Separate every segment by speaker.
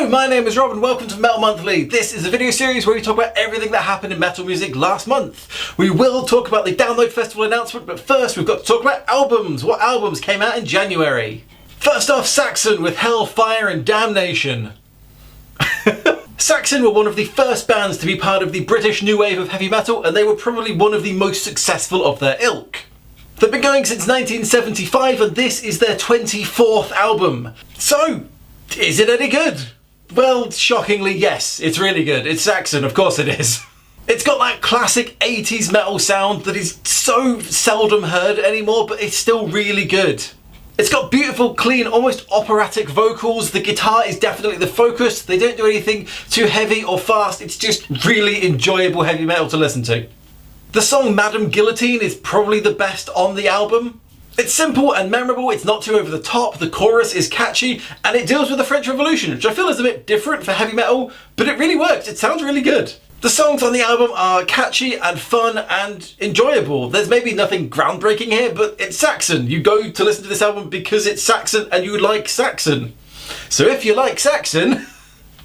Speaker 1: Hello, my name is Rob and welcome to Metal Monthly. This is a video series where we talk about everything that happened in metal music last month. We will talk about the Download Festival announcement, but first we've got to talk about albums. What albums came out in January? First off, Saxon with Hell, Fire and Damnation. Saxon were one of the first bands to be part of the British new wave of heavy metal, and they were probably one of the most successful of their ilk. They've been going since 1975 and this is their 24th album. So, is it any good? Well, shockingly, yes, it's really good. It's Saxon, of course it is. It's got that classic 80s metal sound that is so seldom heard anymore, but it's still really good. It's got beautiful, clean, almost operatic vocals. The guitar is definitely the focus. They don't do anything too heavy or fast. It's just really enjoyable heavy metal to listen to. The song Madame Guillotine is probably the best on the album. It's simple and memorable, it's not too over the top, the chorus is catchy, and it deals with the French Revolution, which I feel is a bit different for heavy metal, but it really works, it sounds really good. The songs on the album are catchy and fun and enjoyable. There's maybe nothing groundbreaking here, but it's Saxon. You go to listen to this album because it's Saxon and you like Saxon. So if you like Saxon,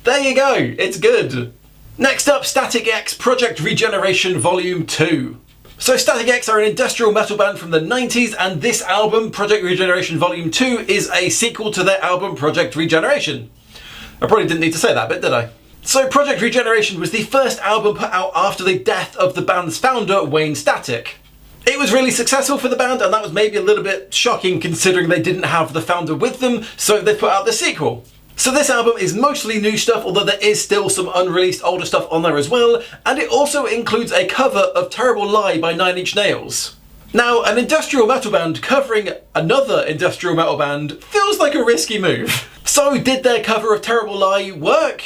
Speaker 1: there you go, it's good. Next up, Static X Project Regeneration Volume 2. So Static X are an industrial metal band from the 90s, and this album, Project Regeneration Volume 2, is a sequel to their album Project Regeneration. I probably didn't need to say that bit, did I? So Project Regeneration was the first album put out after the death of the band's founder, Wayne Static. It was really successful for the band, and that was maybe a little bit shocking considering they didn't have the founder with them, so they put out the sequel. So this album is mostly new stuff, although there is still some unreleased older stuff on there as well, and it also includes a cover of Terrible Lie by Nine Inch Nails. Now, an industrial metal band covering another industrial metal band feels like a risky move. So did their cover of Terrible Lie work?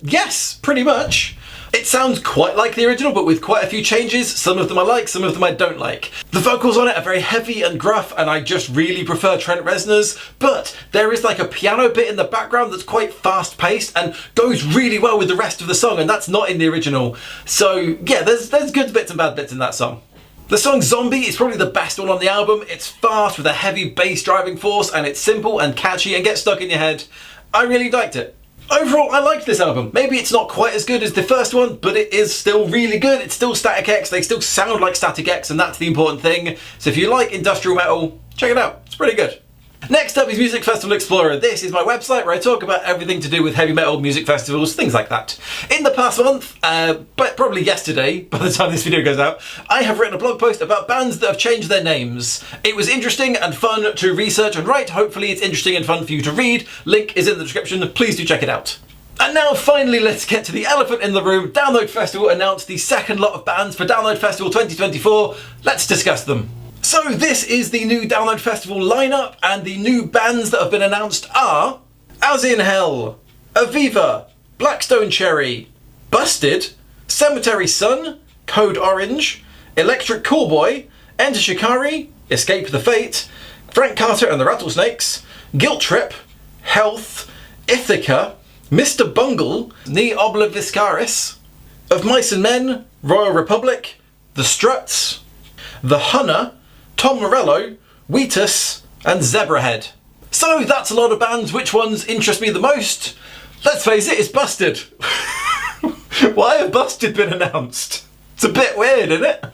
Speaker 1: Yes, pretty much. It sounds quite like the original, but with quite a few changes. Some of them I like, some of them I don't like. The vocals on it are very heavy and gruff, and I just really prefer Trent Reznor's, but there is like a piano bit in the background that's quite fast paced and goes really well with the rest of the song, and that's not in the original. So yeah, there's good bits and bad bits in that song. The song Zombie is probably the best one on the album. It's fast with a heavy bass driving force, and it's simple and catchy and gets stuck in your head. I really liked it. Overall, I liked this album. Maybe it's not quite as good as the first one, but it is still really good. It's still Static X, they still sound like Static X, and that's the important thing. So if you like industrial metal, check it out, it's pretty good. Next up is Music Festival Explorer. This is my website where I talk about everything to do with heavy metal, music festivals, things like that. In the past month, but probably yesterday, by the time this video goes out, I have written a blog post about bands that have changed their names. It was interesting and fun to research and write. Hopefully it's interesting and fun for you to read. Link is in the description, please do check it out. And now finally let's get to the elephant in the room. Download Festival announced the second lot of bands for Download Festival 2024. Let's discuss them. So this is the new Download Festival lineup, and the new bands that have been announced are As in Hell, Aviva, Blackstone Cherry, Busted, Cemetery Sun, Code Orange, Electric Callboy, Enter Shikari, Escape the Fate, Frank Carter and the Rattlesnakes, Guilt Trip, Health, Ithaca, Mr. Bungle, Ne Obliviscaris, Of Mice and Men, Royal Republic, The Struts, The Hunter, Tom Morello, Wheatus and Zebrahead. So that's a lot of bands. Which ones interest me the most? Let's face it, it's Busted. Why have Busted been announced? It's a bit weird, isn't it?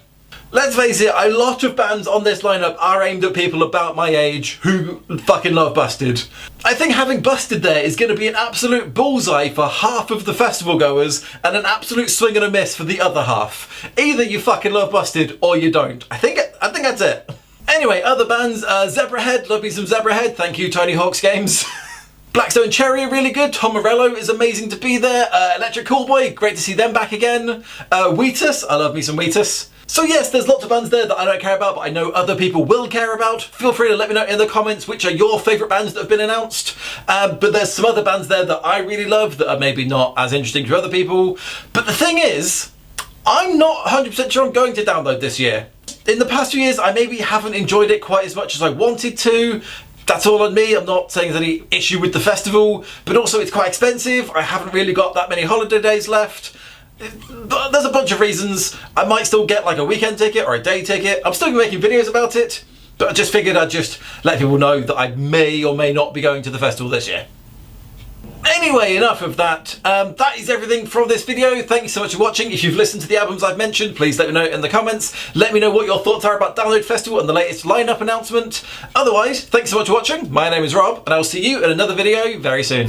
Speaker 1: Let's face it, a lot of bands on this lineup are aimed at people about my age who fucking love Busted. I think having Busted there is going to be an absolute bullseye for half of the festival goers and an absolute swing and a miss for the other half. Either you fucking love Busted or you don't. I think that's it. Anyway, other bands, Zebrahead, love me some Zebrahead, thank you Tony Hawk's Games. Blackstone Cherry are really good, Tom Morello is amazing to be there, Electric Callboy, great to see them back again. Wheatus, I love me some Wheatus. So yes, there's lots of bands there that I don't care about, but I know other people will care about. Feel free to let me know in the comments which are your favourite bands that have been announced. But there's some other bands there that I really love that are maybe not as interesting to other people. But the thing is, I'm not 100% sure I'm going to download this year. In the past few years, I maybe haven't enjoyed it quite as much as I wanted to. That's all on me. I'm not saying there's any issue with the festival, but also it's quite expensive. I haven't really got that many holiday days left. But there's a bunch of reasons. I might still get like a weekend ticket or a day ticket. I'm still making videos about it, but I just figured I'd just let people know that I may or may not be going to the festival this year. Anyway, enough of that. That is everything from this video. Thank you so much for watching. If you've listened to the albums I've mentioned, please let me know in the comments. Let me know what your thoughts are about Download Festival and the latest lineup announcement. Otherwise, thanks so much for watching. My name is Rob, and I'll see you in another video very soon.